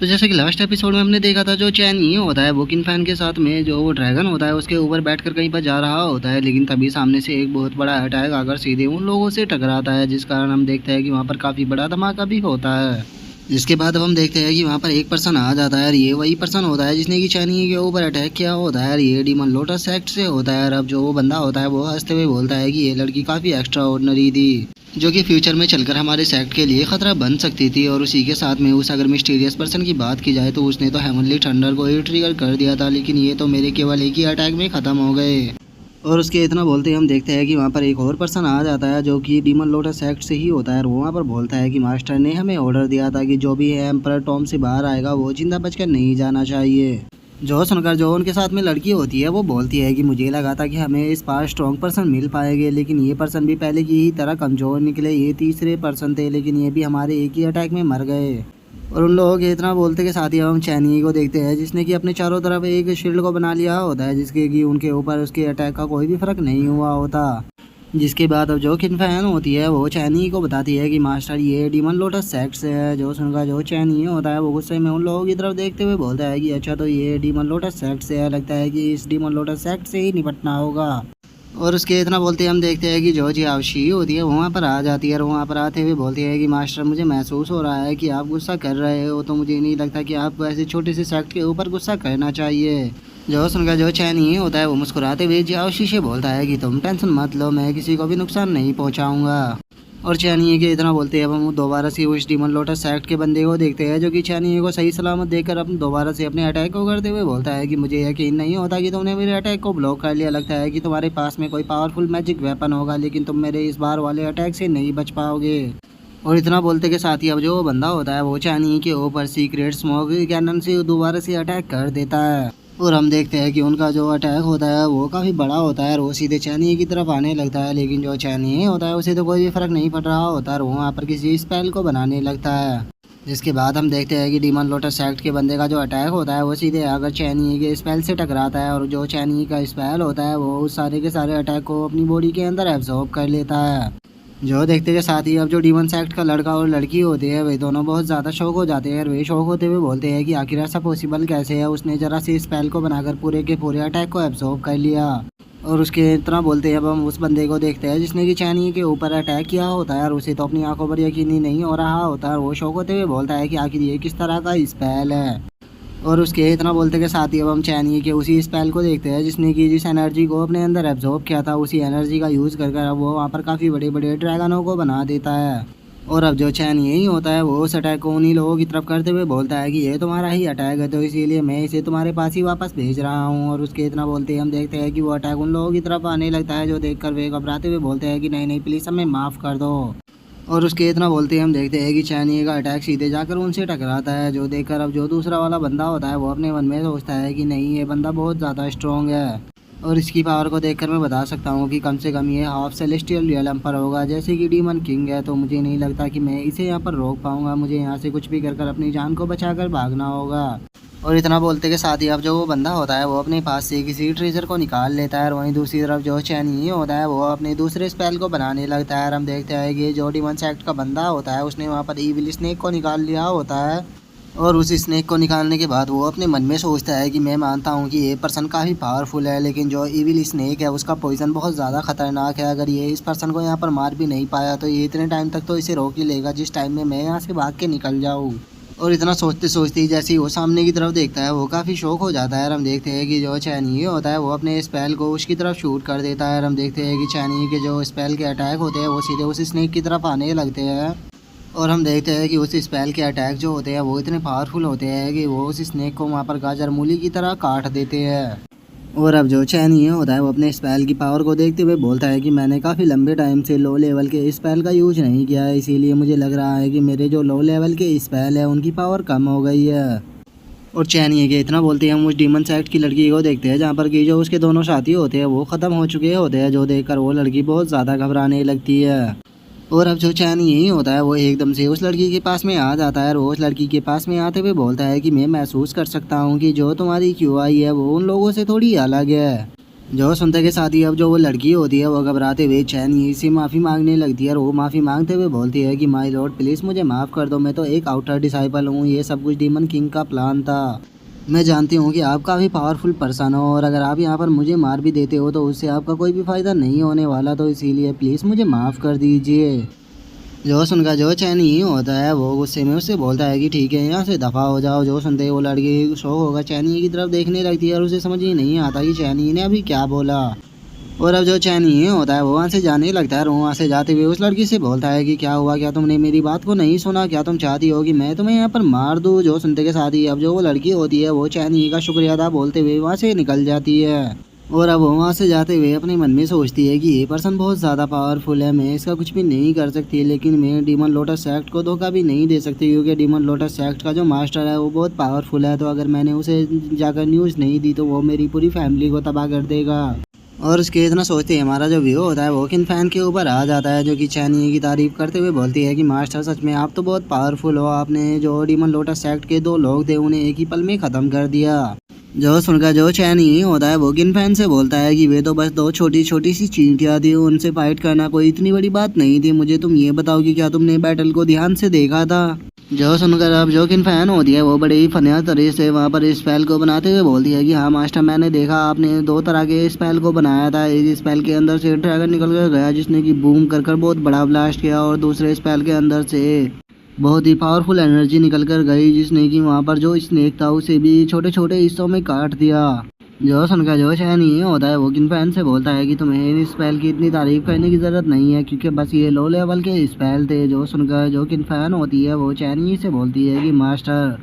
तो जैसे कि लास्ट एपिसोड में हमने देखा था, जो चैन ये होता है वो किन फैन के साथ में जो वो ड्रैगन होता है उसके ऊपर बैठकर कहीं पर जा रहा होता है, लेकिन तभी सामने से एक बहुत बड़ा अटैक आकर सीधे उन लोगों से टकराता है, जिस कारण हम देखते हैं कि वहाँ पर काफ़ी बड़ा धमाका भी होता है। जिसके बाद अब हम देखते हैं कि वहाँ पर एक पर्सन आ जाता है और ये वही पर्सन होता है जिसने कि चैनी के ऊपर अटैक किया होता है और ये डीमन लोटस सेक्ट से होता है। और अब जो वो बंदा होता है वो हंसते हुए बोलता है कि ये लड़की काफ़ी एक्स्ट्रा ऑर्डिनरी थी, जो कि फ्यूचर में चलकर हमारे सेक्ट के लिए खतरा बन सकती थी। और उसी के साथ में उस अगर मिस्टीरियस पर्सन की बात की जाए तो उसने तो हेवनली थंडर को ही ट्रिगर कर दिया था, लेकिन ये तो मेरे केवल एक ही अटैक में ख़त्म हो गए। और उसके इतना बोलते ही हम देखते हैं कि वहाँ पर एक और पर्सन आ जाता है जो कि डीमन लोटस सेक्ट से ही होता है और वो वहाँ पर बोलता है कि मास्टर ने हमें ऑर्डर दिया था कि जो भी है एम्पर टॉम से बाहर आएगा वो जिंदा बचकर नहीं जाना चाहिए। जो सुनकर जो उनके साथ में लड़की होती है वो बोलती है कि मुझे लगा था कि हमें इस पास स्ट्रॉन्ग पर्सन मिल पाएंगे, लेकिन ये पर्सन भी पहले की ही तरह कमज़ोर निकले। ये तीसरे पर्सन थे, लेकिन ये भी हमारे एक ही अटैक में मर गए। और उन लोगों के इतना बोलते के साथ ही हम चैनी को देखते हैं जिसने कि अपने चारों तरफ एक शील्ड को बना लिया होता है, जिसके कि उनके ऊपर उसके अटैक का कोई भी फ़र्क नहीं हुआ होता। जिसके बाद अब जो किन फैन होती है वो चैनी को बताती है कि मास्टर ये डीमन लोटस सेक्ट से है। जो सुनकर जो चैनी होता है वो गुस्से में उन लोगों की तरफ देखते हुए बोलता है कि अच्छा तो ये डीमन लोटस सेक्ट से है, लगता है कि इस डीमन लोटस सेक्ट से ही निपटना होगा। और उसके इतना बोलते हम देखते हैं कि जो जियावशी होती है वो वहाँ पर आ जाती है और वहाँ पर आते हुए बोलती है कि मास्टर मुझे महसूस हो रहा है कि आप गुस्सा कर रहे हो, तो मुझे नहीं लगता कि आपको ऐसे छोटे से सेक्ट के ऊपर गुस्सा करना चाहिए। जो सुनकर जो चैनी होता है वो मुस्कुराते हुए जियावशी से बोलता है कि तुम टेंशन मत लो, मैं किसी को भी नुकसान नहीं पहुँचाऊँगा। और चैनी के इतना बोलते हैं अब हम दोबारा से उस डीमन लोटस सेक्ट के बंदे को देखते हैं जो कि चैनी को सही सलामत देखकर अब दोबारा से अपने अटैक को करते हुए बोलता है कि मुझे यकीन नहीं होता कि तुमने मेरे अटैक को ब्लॉक कर लिया। लगता है कि तुम्हारे पास में कोई पावरफुल मैजिक वेपन होगा, लेकिन तुम मेरे इस बार वाले अटैक से नहीं बच पाओगे। और इतना बोलते के साथ ही अब जो बंदा होता है वो चैनी के ऊपर सीक्रेट स्मोक कैनन से दोबारा से अटैक कर देता है। और हम देखते हैं कि उनका जो अटैक होता है वो काफ़ी बड़ा होता है और वो सीधे चैनी की तरफ आने लगता है, लेकिन जो चैनी होता है उसे तो कोई भी फ़र्क नहीं पड़ रहा होता और वो वहाँ पर किसी स्पेल को बनाने लगता है। जिसके बाद हम देखते हैं कि डीमन लोटस सेक्ट के बंदे का जो अटैक होता है वो सीधे आकर चैनी के स्पेल से टकराता है और जो चैनी का स्पेल होता है वो उस सारे के सारे अटैक को अपनी बॉडी के अंदर एब्जॉर्ब कर लेता है। जो देखते के साथ ही अब जो डीमन सेक्ट का लड़का और लड़की होती है वे दोनों बहुत ज़्यादा शौक हो जाते हैं और वे शौक होते हुए बोलते हैं कि आखिर ऐसा पॉसिबल कैसे है, उसने ज़रा सी स्पेल को बनाकर पूरे के पूरे अटैक को एब्जॉर्ब कर लिया। और उसके इतना बोलते हैं अब हम उस बंदे को देखते हैं जिसने कि चैनी के ऊपर अटैक किया होता है और उसे तो अपनी आंखों पर यकीन ही नहीं हो रहा होता है और वो शौक होते हुए बोलता है कि आखिर ये किस तरह का स्पेल है। और उसके इतना बोलते के साथ ही अब हम चैनी के उसी स्पेल को देखते हैं जिसने कि जिस एनर्जी को अपने अंदर एब्जॉर्ब किया था उसी एनर्जी का यूज़ कर अब वो वहाँ पर काफ़ी बड़े बड़े ड्रैगनों को बना देता है। और अब जो चैन यही होता है वो उस अटैक को उन्हीं लोगों की तरफ करते हुए बोलता है कि ये तुम्हारा ही अटैक है, तो इसीलिए मैं इसे तुम्हारे पास ही वापस भेज रहा हूँ। और उसके इतना बोलते ही हम देखते हैं कि वो अटैक उन लोगों की तरफ आने लगता है, जो देखकर वे घबराते हुए बोलते हैं कि नहीं नहीं प्लीज़ हमें माफ़ कर दो। और उसके इतना बोलते ही हम देखते हैं कि चैनी का अटैक सीधे जाकर उनसे टकराता है, जो देखकर अब जो दूसरा वाला बंदा होता है वो अपने मन में सोचता है कि नहीं ये बंदा बहुत ज़्यादा स्ट्रॉन्ग है और इसकी पावर को देखकर मैं बता सकता हूँ कि कम से कम ये हाफ सेलेस्टियल रियल एम्पर होगा, जैसे कि डीमन किंग है। तो मुझे नहीं लगता कि मैं इसे यहाँ पर रोक पाऊँगा, मुझे यहाँ से कुछ भी कर अपनी जान को बचाकर भागना होगा। और इतना बोलते के साथ ही अब जो वो बंदा होता है वो अपने पास से किसी ट्रेजर को निकाल लेता है और वहीं दूसरी तरफ जो चैनी होता है वो अपने दूसरे स्पेल को बनाने लगता है। और हम देखते हैं कि जो डीमन सेक्ट का बंदा होता है उसने वहाँ पर ईविल स्नेक को निकाल लिया होता है और उस स्नेक को निकालने के बाद वो अपने मन में सोचता है कि मैं मानता हूँ कि ये पर्सन काफ़ी पावरफुल है, लेकिन जो ईविल स्नेक है उसका पॉइजन बहुत ज़्यादा ख़तरनाक है। अगर ये इस पर्सन को यहाँ पर मार भी नहीं पाया तो ये इतने टाइम तक तो इसे रोक ही लेगा जिस टाइम में मैं यहाँ से भाग के निकल जाऊँ। और इतना सोचते सोचते ही जैसे ही वो सामने की तरफ देखता है वो काफ़ी शौक हो जाता है और हम देखते हैं कि जो चैनी होता है वो अपने स्पेल को उसकी तरफ शूट कर देता है और हम देखते हैं कि चैनी के जो स्पेल के अटैक होते हैं वो सीधे उस स्नेक की तरफ आने लगते हैं। और हम देखते हैं कि उस स्पेल के अटैक जो होते हैं वो इतने पावरफुल होते हैं कि वो उस स्नेक को वहाँ पर गाजर मूली की तरह काट देते हैं। और अब जो चैनी होता है वो अपने स्पेल की पावर को देखते हुए बोलता है कि मैंने काफ़ी लंबे टाइम से लो लेवल के स्पेल का यूज नहीं किया है, इसीलिए मुझे लग रहा है कि मेरे जो लो लेवल के स्पेल है उनकी पावर कम हो गई है। और चैनी के इतना बोलते हैं हम उस डीमन सेक्ट की लड़की को देखते हैं जहाँ पर कि जो उसके दोनों साथी होते हैं वो ख़त्म हो चुके होते हैं, जो देखकर वो लड़की बहुत ज़्यादा घबराने लगती है। और अब जो चैन यही होता है वो एकदम से उस लड़की के पास में आ जाता है और वो उस लड़की के पास में आते हुए बोलता है कि मैं महसूस कर सकता हूँ कि जो तुम्हारी क्यूआई है वो उन लोगों से थोड़ी अलग है। जो सुनते के साथ ही अब जो वो लड़की होती है वो घबराते हुए चैनी से माफ़ी मांगने लगती है और वो माफ़ी मांगते हुए बोलती है कि माय लॉर्ड प्लीज़ मुझे माफ़ कर दो, मैं तो एक आउटर डिसाइपल हूँ, ये सब कुछ डीमन किंग का प्लान था। मैं जानती हूँ कि आप काफ़ी पावरफुल पर्सन हो और अगर आप यहाँ पर मुझे मार भी देते हो तो उससे आपका कोई भी फ़ायदा नहीं होने वाला, तो इसीलिए प्लीज़ मुझे माफ़ कर दीजिए। जो सुनकर जो चैनी होता है वो गुस्से में उससे बोलता है कि ठीक है यहाँ से दफ़ा हो जाओ। जो सुनते ही वो लड़की शौक होगा चैनी की तरफ देखने लगती है और उसे समझ ही नहीं आता कि चैनी ने अभी क्या बोला। और अब जो चैनी होता है वो वहाँ से जाने लगता है और वहाँ से जाते हुए उस लड़की से बोलता है कि क्या हुआ, क्या तुमने मेरी बात को नहीं सुना, क्या तुम चाहती हो कि मैं तुम्हें यहाँ पर मार दूँ। जो सुनते के साथ ही अब जो वो लड़की होती है वो चैनी का शुक्रिया अदा बोलते हुए वहाँ से निकल जाती है। और अब वो वहाँ से जाते हुए अपने मन में सोचती है कि ये पर्सन बहुत ज़्यादा पावरफुल है, मैं इसका कुछ भी नहीं कर सकती, लेकिन मैं डीमन लोटस सेक्ट को धोखा भी नहीं दे सकती क्योंकि डीमन लोटस सेक्ट का जो मास्टर है वो बहुत पावरफुल है। तो अगर मैंने उसे जाकर न्यूज़ नहीं दी तो वो मेरी पूरी फैमिली को तबाह कर देगा। और उसके इतना सोचते ही हमारा जो व्यू होता है वो किन फैन के ऊपर आ जाता है, जो कि चैनी की तारीफ करते हुए बोलती है कि मास्टर सच में आप तो बहुत पावरफुल हो, आपने जो डीमन लोटस सेक्ट के 2 लोग थे उन्हें एक ही पल में ख़त्म कर दिया। जो सुनकर जो चैनी होता है वो किन फैन से बोलता है कि वे तो बस 2 छोटी छोटी सी चींटियाँ थी, उनसे फाइट करना कोई इतनी बड़ी बात नहीं थी। मुझे तुम ये बताओ कि क्या तुमने बैटल को ध्यान से देखा था। जो सुनकर अब जो किन फैन होती है वो बड़े ही फनिया तरीके से वहाँ पर स्पेल को बनाते हुए बोलती है कि हाँ मास्टर मैंने देखा आपने 2 तरह के स्पेल को बनाया था। एक स्पेल के अंदर से ड्रैगन निकल कर गया जिसने कि बूम कर कर बहुत बड़ा ब्लास्ट किया और दूसरे स्पेल के अंदर से बहुत ही पावरफुल एनर्जी निकल कर गई जिसने कि वहाँ पर जो स्नेक था उसे भी छोटे छोटे हिस्सों में काट दिया। जो सुनकर जो चैनी होता है वो किन फैन से बोलता है कि तुम्हें इन स्पेल की इतनी तारीफ करने की ज़रूरत नहीं है क्योंकि बस ये लो लेवल के स्पेल थे। जो सुनकर जो किन फैन होती है वो चैनी से बोलती है कि मास्टर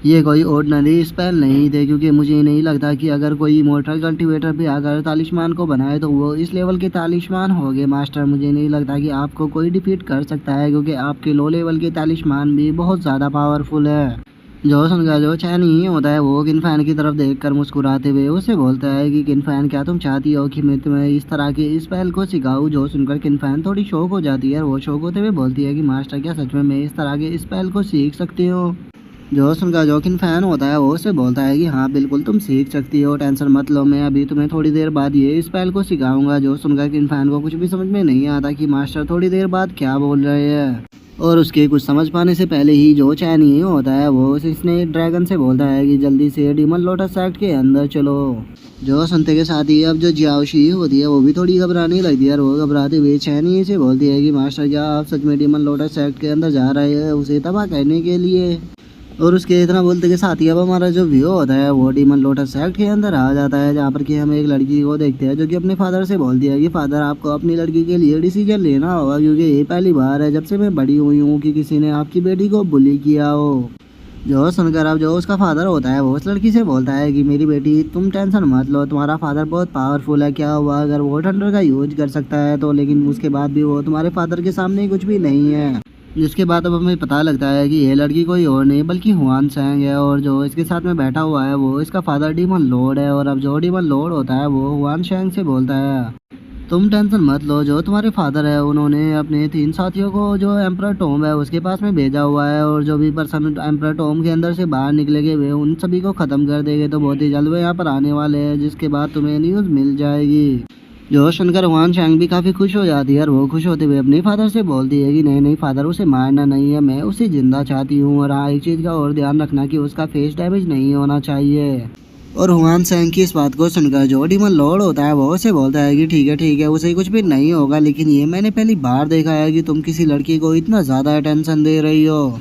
ये कोई ऑर्डिनरी स्पेल नहीं थे, क्योंकि मुझे नहीं लगता कि अगर कोई इमोर्टल कल्टीवेटर भी अगर तालिस्मान को बनाए तो वो इस लेवल के तालिस्मान हो गए। मास्टर मुझे नहीं लगता कि आपको कोई डिफीट कर सकता है क्योंकि आपके लो लेवल के तालिस्मान भी बहुत ज़्यादा पावरफुल है। जो सुनकर जो चैनी होता है वो किन फैन की तरफ देखकर मुस्कुराते हुए उससे बोलता है कि किन फैन क्या तुम चाहती हो कि मैं तुम्हें इस तरह के स्पेल को सिखाऊं। जो सुनकर किन फैन थोड़ी शौक हो जाती है और वो शौक होते हुए बोलती है कि मास्टर क्या सच में मैं इस तरह के स्पेल को सीख सकती हूँ। जो सुनकर जो किन फैन होता है वो उससे बोलता है कि हाँ बिल्कुल तुम सीख सकती हो, टेंशन मत लो, मैं अभी तुम्हें थोड़ी देर बाद ये स्पेल को सिखाऊंगा। जो सुनकर किन फैन को कुछ भी समझ में नहीं आता कि मास्टर थोड़ी देर बाद क्या बोल रहे हैं और उसके कुछ समझ पाने से पहले ही जो चैनी होता है वो स्नेक ड्रैगन से बोलता है कि जल्दी से डीमन लोटस सेक्ट के अंदर चलो। जो सुनते के साथ ही अब जो जियाओशी होती है वो भी थोड़ी घबराने लगती है और वो घबराते हुए चैनी से बोलती है कि मास्टर क्या आप सच में डीमन लोटस सेक्ट के अंदर जा रहे हैं उसे तबाह करने के लिए। और उसके इतना बोलते के साथ ही अब हमारा जो व्यू होता है वो डीमन लोटस सेक्ट के अंदर आ जाता है, जहाँ पर कि हम एक लड़की को देखते हैं जो कि अपने फादर से बोलती है कि फादर आपको अपनी लड़की के लिए डिसीजन लेना होगा क्योंकि ये पहली बार है जब से मैं बड़ी हुई हूँ कि किसी ने आपकी बेटी को बुली किया हो। जो सुनकर अब जो उसका फादर होता है वो उस लड़की से बोलता है कि मेरी बेटी तुम टेंशन मत लो, तुम्हारा फादर बहुत पावरफुल है, क्या हुआ अगर वो थंडर का यूज कर सकता है तो, लेकिन उसके बाद भी वो तुम्हारे फादर के सामने कुछ भी नहीं है। जिसके बाद अब हमें पता लगता है कि ये लड़की कोई और नहीं बल्कि हुआन सैंग है और जो इसके साथ में बैठा हुआ है वो इसका फादर डीमन लॉर्ड है। और अब जो डीमन लॉर्ड होता है वो हुआन सैंग से बोलता है तुम टेंशन मत लो, जो तुम्हारे फादर है उन्होंने अपने 3 साथियों को जो एम्परर टॉम है उसके पास में भेजा हुआ है और जो भी पर्सन एम्परर टॉम के अंदर से बाहर निकलेंगे वे उन सभी को ख़त्म कर देंगे। तो बहुत ही जल्द वो यहाँ पर आने वाले हैं जिसके बाद तुम्हें न्यूज़ मिल जाएगी। जो सुनकर हुआन चैंग भी काफ़ी खुश हो जाती है और वो खुश होते हुए अपने फादर से बोलती है कि नहीं नहीं फादर उसे मारना नहीं है, मैं उसे ज़िंदा चाहती हूँ और हाँ एक चीज़ का और ध्यान रखना कि उसका फेस डैमेज नहीं होना चाहिए। और हुआन सैंग की इस बात को सुनकर जो डीमन लॉर्ड होता है वो उसे बोलता है कि ठीक है उसे कुछ भी नहीं होगा, लेकिन ये मैंने पहली बार देखा है कि तुम किसी लड़की को इतना ज़्यादा अटेंशन दे रही हो।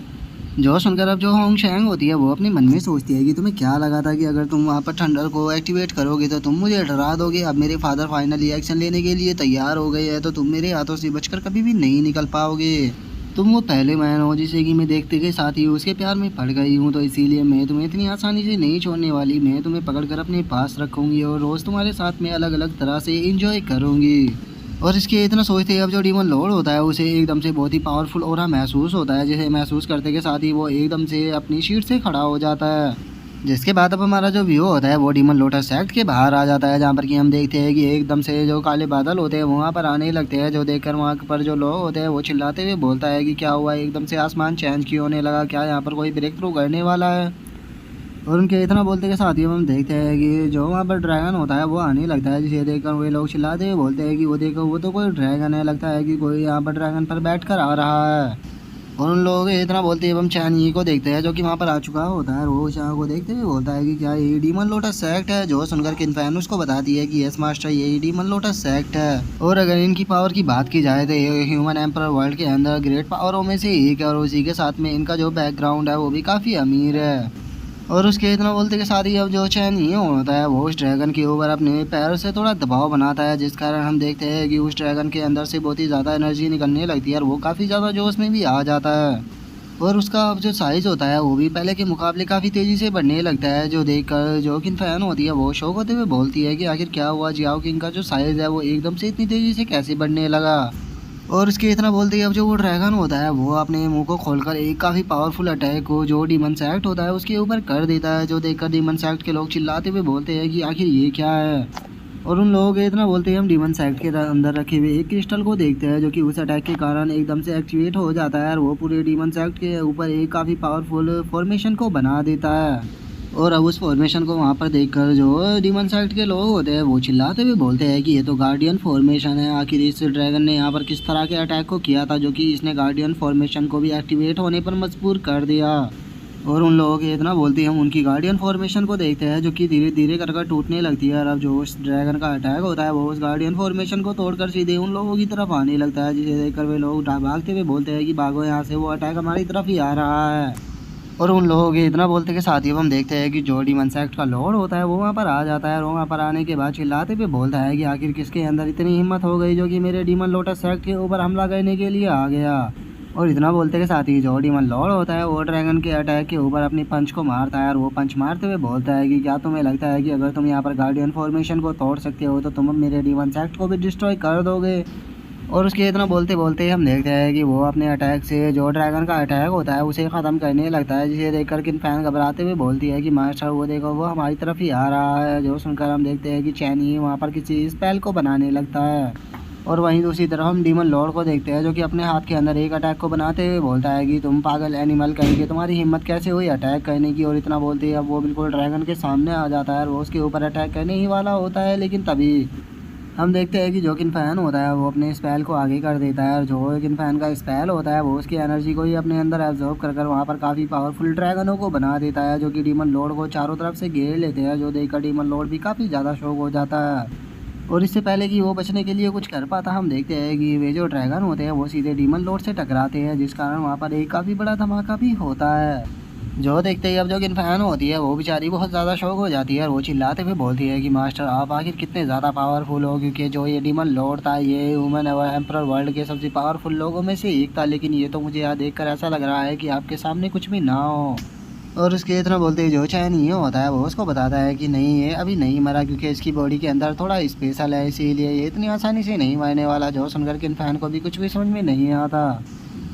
जो सुनकर अब जो होंग शैंग होती है वो अपने मन में सोचती है कि तुम्हें क्या लगा था कि अगर तुम वहाँ पर थंडर को एक्टिवेट करोगे तो तुम मुझे डरा दोगे। अब मेरे फादर फाइनली एक्शन लेने के लिए तैयार हो गए हैं तो तुम मेरे हाथों से बचकर कभी भी नहीं निकल पाओगे। तुम वो पहले मैन हो जिसे कि मैं देखते के साथ ही उसके प्यार में पड़ गई हूँ, तो इसीलिए मैं तुम्हें इतनी आसानी से नहीं छोड़ने वाली। मैं तुम्हें पकड़कर अपने पास रखूँगी और रोज़ तुम्हारे साथ में अलग अलग तरह से इंजॉय करूँगी। और इसके इतना सोचते ही अब जो डीमन लॉर्ड होता है उसे एकदम से बहुत ही पावरफुल ऑरा महसूस होता है, जिसे महसूस करते के साथ ही वो एकदम से अपनी शीट से खड़ा हो जाता है। जिसके बाद अब हमारा जो व्यू होता है वो डीमन लोटस सेक्ट के बाहर आ जाता है, जहाँ पर कि हम देखते हैं कि एकदम से जो काले बादल होते हैं वहाँ पर आने लगते हैं, जो देखकर वहाँ पर जो लोग होते हैं वो चिल्लाते हुए बोलता है कि क्या हुआ, एकदम से आसमान चेंज क्यों होने लगा, क्या यहाँ पर कोई ब्रेक थ्रू करने वाला है। और उनके इतना बोलते के साथ ही हम देखते हैं कि जो वहाँ पर ड्रैगन होता है वो आने लगता है, जिसे देखकर वे लोग चिल्लाते हुए बोलते हैं कि वो देखो वो तो कोई ड्रैगन है, लगता है कि कोई यहाँ पर ड्रैगन पर बैठ कर आ रहा है। और उन लोगों के इतना बोलते हैं हम चैन ई को देखते हैं जो कि वहाँ पर आ चुका होता है। वो चाह को देखते हुए बोलता है कि क्या ये डीमन लोटस सेक्ट है। जो सुनकर किनफैन उसको बताती है कि यस मास्टर, ये डीमन लोटस सेक्ट है। और अगर इनकी पावर की बात की जाए तो ये ह्यूमन एम्पर वर्ल्ड के अंदर ग्रेट पावरों में से एक है, और उसी के साथ में इनका जो बैकग्राउंड है वो भी काफ़ी अमीर है। और उसके इतना बोलते के साथ ही अब जो चैन ये होता है वो उस ड्रैगन के ऊपर अपने पैर से थोड़ा दबाव बनाता है, जिस कारण हम देखते हैं कि उस ड्रैगन के अंदर से बहुत ही ज़्यादा एनर्जी निकलने लगती है और वो काफ़ी ज़्यादा जोश में भी आ जाता है। और उसका अब जो साइज़ होता है वो भी पहले के मुकाबले काफ़ी तेज़ी से बढ़ने लगता है, जो देखकर जो किन फैन होती है वो शौक होते हुए बोलती है कि आखिर क्या हुआ जियाओ किंग का जो साइज़ है वो एकदम से इतनी तेज़ी से कैसे बढ़ने लगा। और उसके इतना बोलते ही अब जो वो ड्रैगन होता है वो अपने मुंह को खोलकर एक काफ़ी पावरफुल अटैक को जो डीमन सैक्ट होता है उसके ऊपर कर देता है, जो देखकर डीमन सैक्ट के लोग चिल्लाते हुए बोलते हैं कि आखिर ये क्या है। और उन लोगों के इतना बोलते हैं हम डीमन सैक्ट के अंदर रखे हुए एक क्रिस्टल को देखते हैं, जो कि उस अटैक के कारण एकदम से एक्टिवेट हो जाता है और वो पूरे डीमन सैक्ट के ऊपर एक काफ़ी पावरफुल फॉर्मेशन को बना देता है। और अब उस फॉर्मेशन को वहाँ पर देखकर जो डीमन साइड के लोग होते हैं वो चिल्लाते हुए बोलते हैं कि ये तो गार्डियन फॉर्मेशन है। आखिर इस ड्रैगन ने यहाँ पर किस तरह के अटैक को किया था जो कि इसने गार्डियन फॉर्मेशन को भी एक्टिवेट होने पर मजबूर कर दिया। और उन लोगों के इतना बोलते हैं हम उनकी गार्डियन फॉर्मेशन को देखते हैं जो कि धीरे धीरे कर टूटने लगती है। और अब जो उस ड्रैगन का अटैक होता है वो उस गार्डियन फॉर्मेशन को तोड़कर सीधे उन लोगों की तरफ आने लगता है, जिसे देखकर वे लोग भागते हुए बोलते हैं कि भागो यहाँ से, वो अटैक हमारी तरफ ही आ रहा है। और उन लोगों के इतना बोलते के साथ ही हम देखते हैं कि जो डीमन सेक्ट का लॉर्ड होता है वो वहाँ पर आ जाता है। और वहाँ पर आने के बाद चिल्लाते हुए बोलता है कि आखिर किसके अंदर इतनी हिम्मत हो गई जो कि मेरे डीमन लोटस सेक्ट के ऊपर हमला करने के लिए आ गया। और इतना बोलते के साथ ही जो डीमन लॉर्ड होता है वो ड्रैगन के अटैक के ऊपर अपनी पंच को मारता है। और वो पंच मारते हुए बोलता है कि क्या तुम्हें लगता है कि अगर तुम यहाँ पर गार्डियन फॉर्मेशन को तोड़ सकते हो तो तुम मेरे डीमन सेक्ट को भी डिस्ट्रॉय कर दोगे। और उसके इतना बोलते बोलते हम देखते हैं कि वो अपने अटैक से जो ड्रैगन का अटैक होता है उसे ख़त्म करने लगता है, जिसे देखकर किन फैन घबराते हुए बोलती है कि मास्टर वो देखो वो हमारी तरफ ही आ रहा है। जो सुनकर हम देखते हैं कि चैनी वहाँ पर किसी स्पेल को बनाने लगता है। और वहीं दूसरी तरफ हम डीमन लॉर्ड को देखते हैं जो कि अपने हाथ के अंदर एक अटैक को बनाते हुए बोलता है कि तुम पागल एनिमल, कहेंगे तुम्हारी हिम्मत कैसे हुई अटैक करने की। और इतना बोलते ही अब वो बिल्कुल ड्रैगन के सामने आ जाता है और वो उसके ऊपर अटैक करने ही वाला होता है, लेकिन तभी हम देखते हैं कि जो किन फैन होता है वो अपने स्पेल को आगे कर देता है। और जो किन फैन का स्पेल होता है वो उसकी एनर्जी को ही अपने अंदर एब्जॉर्ब कर कर वहाँ पर काफ़ी पावरफुल ड्रैगनों को बना देता है, जो कि डीमन लॉर्ड को चारों तरफ से घेर लेते हैं, जो देखकर डीमन लॉर्ड भी काफ़ी ज़्यादा शौक हो जाता है। और इससे पहले कि वो बचने के लिए कुछ कर पाता हम देखते हैं कि वे जो ड्रैगन होते हैं वो सीधे डीमन लॉर्ड से टकराते हैं, जिस कारण वहाँ पर एक काफ़ी बड़ा धमाका भी होता है। जो देखते ही अब जो किन फैन होती है वो बेचारी बहुत ज़्यादा शौक हो जाती है और वो चिल्लाते हुए बोलती है कि मास्टर आप आखिर कितने ज़्यादा पावरफुल हो, क्योंकि जो ये डीमन लॉर्ड था ये ह्यूमन एम्परर वर्ल्ड के सबसे पावरफुल लोगों में से एक था, लेकिन ये तो मुझे यहाँ देखकर ऐसा लग रहा है कि आपके सामने कुछ भी ना हो। और उसके इतना बोलते ही जो चैन ये होता है वो उसको बताता है कि नहीं ये अभी नहीं मरा, क्योंकि इसकी बॉडी के अंदर थोड़ा स्पेशल है, इसीलिए ये इतनी आसानी से नहीं मरने वाला। जो सुनकर किन फैन को भी कुछ भी समझ में नहीं आता।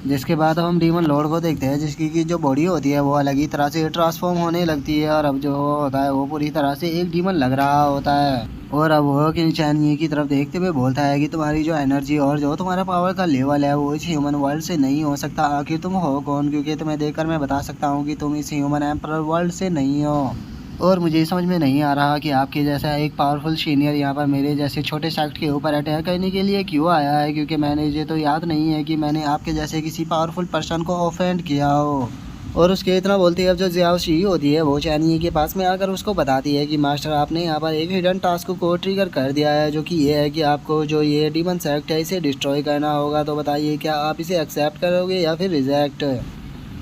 जिसके बाद हम डीमन लॉर्ड को देखते हैं जिसकी की जो बॉडी होती है वो अलग ही तरह से ट्रांसफॉर्म होने लगती है, और अब जो होता है वो पूरी तरह से एक डीमन लग रहा होता है। और अब वो चैन की तरफ देखते हुए बोलता है कि तुम्हारी जो एनर्जी और जो तुम्हारा पावर का लेवल है वो इस ह्यूमन वर्ल्ड से नहीं हो सकता। आखिर तुम हो कौन, क्योंकि तुम्हें देखकर मैं बता सकता हूँ कि तुम इस ह्यूमन एम्परर वर्ल्ड से नहीं हो। और मुझे समझ में नहीं आ रहा कि आपके जैसा एक पावरफुल सीनियर यहाँ पर मेरे जैसे छोटे सेक्ट के ऊपर अटैक करने के लिए क्यों आया है, क्योंकि मैंने ये तो याद नहीं है कि मैंने आपके जैसे किसी पावरफुल पर्सन को ऑफेंड किया हो। और उसके इतना बोलती है अब जो जियाओ शी होती है वो चैनी के पास में आकर उसको बताती है कि मास्टर आपने यहाँ पर एक हिडन टास्क को ट्रिगर कर दिया है, जो कि ये है कि आपको जो ये डीमन सेक्ट है इसे डिस्ट्रॉय करना होगा। तो बताइए क्या आप इसे एक्सेप्ट करोगे या फिर रिजेक्ट।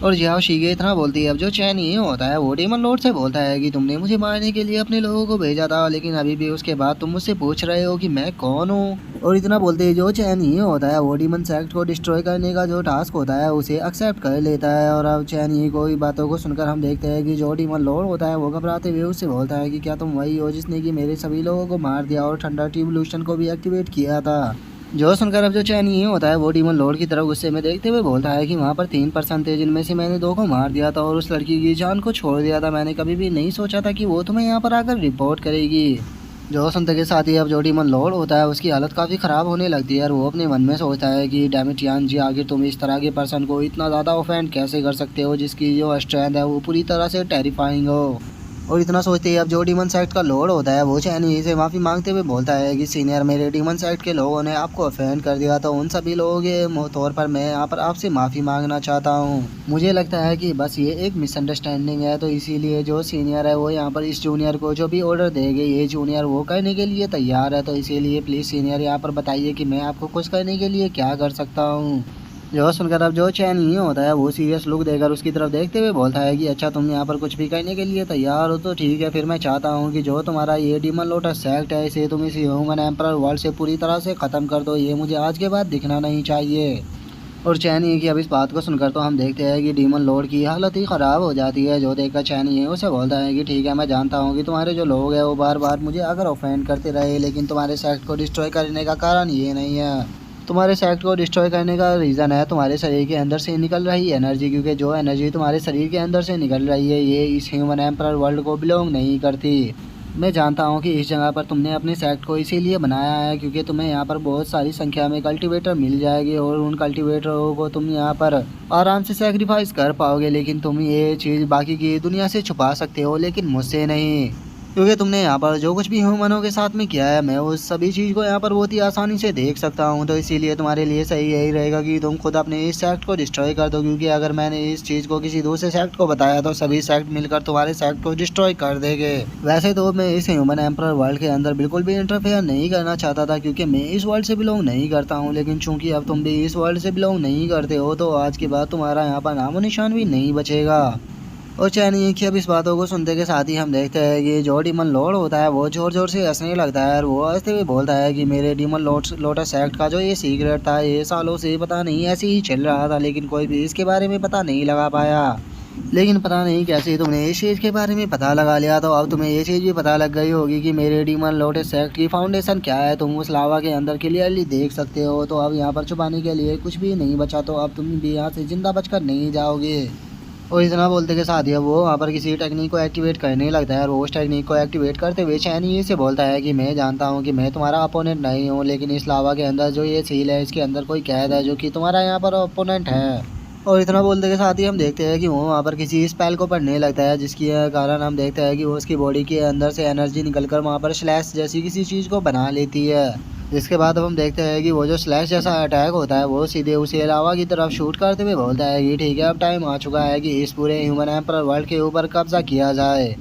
और जियाओ शीगे इतना बोलती है अब जो चैन ये होता है वो डीमन लॉर्ड से बोलता है कि तुमने मुझे मारने के लिए अपने लोगों को भेजा था, लेकिन अभी भी उसके बाद तुम मुझसे पूछ रहे हो कि मैं कौन हूँ। और इतना बोलते ही जो चैन ये होता है वो डीमन सेक्ट को डिस्ट्रॉय करने का जो टास्क होता है उसे एक्सेप्ट कर लेता है। और अब चैन ये को बातों को सुनकर हम देखते हैं कि जो डीमन लॉर्ड होता है वो घबराते हुए उससे बोलता है कि क्या तुम वही हो जिसने कि मेरे सभी लोगों को मार दिया और थंडर ट्यूबल्यूशन को भी एक्टिवेट किया था। जो सुनकर अब जो चैन ये होता है वो डीमन लॉर्ड की तरफ गुस्से में देखते हुए बोलता है कि वहाँ पर 3% थे जिनमें से मैंने 2 को मार दिया था और उस लड़की की जान को छोड़ दिया था। मैंने कभी भी नहीं सोचा था कि वो तुम्हें यहाँ पर आकर रिपोर्ट करेगी। जो सुनते के साथ ही अब जो डीमन लॉर्ड होता है उसकी हालत काफ़ी ख़राब होने लगती है और वो अपने मन में सोचता है कि डैमिट यान जी आखिर तुम इस तरह के पर्सन को इतना ज़्यादा ऑफेंड कैसे कर सकते हो जिसकी जो स्ट्रेंथ है वो पूरी तरह से टेरिफाइंग हो। और इतना सोचते ही अब जो डीमन सेक्ट का लॉर्ड होता है वो चैनी से माफ़ी मांगते हुए बोलता है कि सीनियर, मेरे डीमन सेक्ट के लोगों ने आपको ऑफेंड कर दिया, तो उन सभी लोगों के तौर पर मैं यहाँ पर आपसे माफ़ी मांगना चाहता हूँ। मुझे लगता है कि बस ये एक मिसअंडरस्टैंडिंग है, तो इसीलिए जो सीनियर है वो यहाँ पर इस जूनियर को जो भी ऑर्डर देंगे ये जूनियर वो करने के लिए तैयार है। तो इसीलिए प्लीज़ सीनियर यहाँ पर बताइए कि मैं आपको खुश करने के लिए क्या कर सकता हूँ। जो सुनकर अब जो चैन ही होता है वो सीरियस लुक देकर उसकी तरफ देखते हुए बोलता है कि अच्छा, तुम यहाँ पर कुछ भी करने के लिए तैयार हो तो ठीक है, फिर मैं चाहता हूँ कि जो तुम्हारा ये डीमन लोटस सेक्ट है इसे तुम इस ह्यूमन एम्परर वर्ल्ड से पूरी तरह से ख़त्म कर दो, ये मुझे आज के बाद दिखना नहीं चाहिए। और चैनी की अब इस बात को सुनकर तो हम देखते हैं कि डीमन लॉर्ड की हालत ही ख़राब हो जाती है। जो देखकर चैनी है उसे बोलता है कि ठीक है, मैं जानता हूँ कि तुम्हारे जो लोग हैं वो बार बार मुझे अगर ऑफेंड करते रहे, लेकिन तुम्हारे सेक्ट को डिस्ट्रॉय करने का कारण ये नहीं है। तुम्हारे सेक्ट को डिस्ट्रॉय करने का रीज़न है तुम्हारे शरीर के अंदर से निकल रही एनर्जी, क्योंकि जो एनर्जी तुम्हारे शरीर के अंदर से निकल रही है ये इस ह्यूमन एम्परर वर्ल्ड को बिलोंग नहीं करती। मैं जानता हूँ कि इस जगह पर तुमने अपने सेक्ट को इसीलिए बनाया है क्योंकि तुम्हें यहाँ पर बहुत सारी संख्या में कल्टीवेटर मिल जाएगी और उन कल्टीवेटरों को तुम यहाँ पर आराम से सेक्रीफाइस कर पाओगे, लेकिन तुम ये चीज़ बाकी की दुनिया से छुपा सकते हो लेकिन मुझसे नहीं, क्योंकि तुमने यहाँ पर जो कुछ भी ह्यूमनों के साथ में किया है मैं उस सभी चीज़ को यहाँ पर बहुत ही आसानी से देख सकता हूँ। तो इसीलिए तुम्हारे लिए सही यही रहेगा कि तुम खुद अपने इस सेक्ट को डिस्ट्रॉय कर दो, क्योंकि अगर मैंने इस चीज़ को किसी दूसरे सेक्ट को बताया तो सभी सेक्ट मिलकर तुम्हारे सेक्ट को डिस्ट्रॉय कर देंगे। वैसे तो मैं इस ह्यूमन एम्परर वर्ल्ड के अंदर बिल्कुल भी इंटरफेयर नहीं करना चाहता था क्योंकि मैं इस वर्ल्ड से बिलोंग नहीं करता हूँ, लेकिन चूंकि अब तुम भी इस वर्ल्ड से बिलोंग नहीं करते हो तो आज के बाद तुम्हारा यहाँ पर नामो निशान भी नहीं बचेगा। और चैनी की अब इस बातों को सुनते के साथ ही हम देखते हैं कि जो डीमन लॉर्ड होता है वो जोर जोर से हंसने लगता है और वो हंसते हुए बोलता है कि मेरे डीमन लोटस सेक्ट का जो ये सीक्रेट था ये सालों से पता नहीं ऐसे ही चल रहा था, लेकिन कोई भी इसके बारे में पता नहीं लगा पाया। लेकिन पता नहीं कैसे तुमने इस चीज़ के बारे में पता लगा लिया, तो अब तुम्हें ये चीज़ भी पता लग गई होगी कि मेरे डीमन लोटस सेक्ट की फाउंडेशन क्या है। तुम उस लावा के अंदर क्लियरली देख सकते हो, तो अब यहाँ पर छुपाने के लिए कुछ भी नहीं बचा, तो अब तुम भी यहाँ से जिंदा बचकर नहीं जाओगे। और इतना बोलते के साथ ही वो वहाँ पर किसी टेक्निक को एक्टिवेट करने लगता है और वो उस टेक्निक को एक्टिवेट करते हुए चैनी से बोलता है कि मैं जानता हूँ कि मैं तुम्हारा अपोनेंट नहीं हूँ, लेकिन इस लावा के अंदर जो ये सील है इसके अंदर कोई कैद है जो कि तुम्हारा यहाँ पर अपोनेंट है। और इतना बोलते के साथ ही हम देखते हैं कि वो वहाँ पर किसी स्पेल को पढ़ने लगता है, जिसके कारण हम देखते हैं कि वो उसकी बॉडी के अंदर से एनर्जी निकलकर वहाँ पर स्लैश जैसी किसी चीज़ को बना लेती है। जिसके बाद अब हम देखते हैं कि वो जो स्लैश जैसा अटैक होता है वो सीधे उसे लावा की तरफ शूट करते हुए बोलता है कि ठीक है, अब टाइम आ चुका है कि इस पूरे ह्यूमन एम्परर वर्ल्ड के ऊपर कब्जा किया जाए।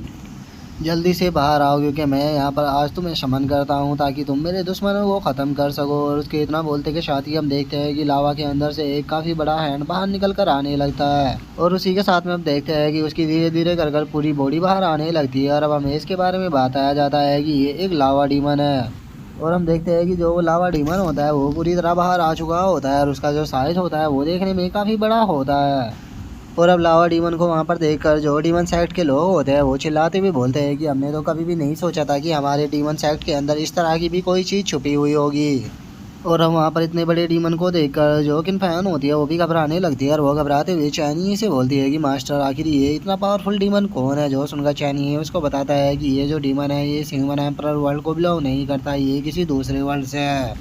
जल्दी से बाहर आओ क्योंकि मैं यहाँ पर आज तुम्हें समन करता हूँ ताकि तुम मेरे दुश्मनों को ख़त्म कर सको। और उसके इतना बोलते के साथ ही हम देखते हैं कि लावा के अंदर से एक काफ़ी बड़ा हैंड बाहर निकल कर आने लगता है और उसी के साथ में हम देखते हैं कि उसकी धीरे धीरे कर कर पूरी बॉडी बाहर आने लगती है। और अब हमें इसके बारे में बताया जाता है कि ये एक लावा डीमन है और हम देखते हैं कि जो वो लावा डीमन होता है वो पूरी तरह बाहर आ चुका होता है और उसका जो साइज होता है वो देखने में काफ़ी बड़ा होता है। और अब लावा डीमन को वहाँ पर देखकर जो डीमन सेक्ट के लोग होते हैं वो चिल्लाते हुए बोलते हैं कि हमने तो कभी भी नहीं सोचा था कि हमारे डीमन सेक्ट के अंदर इस तरह की भी कोई चीज़ छुपी हुई होगी। और हम वहाँ पर इतने बड़े डीमन को देखकर जो किन फैन होती है वो भी घबराने लगती है और वो घबराते हुए चैनी से बोलती है कि मास्टर आखिर ये इतना पावरफुल डीमन कौन है। जो सुनकर चैनी है उसको बताता है कि ये जो डीमन है ये ह्यूमन एम्परर वर्ल्ड को बिलोंग नहीं करता, ये किसी दूसरे वर्ल्ड से है।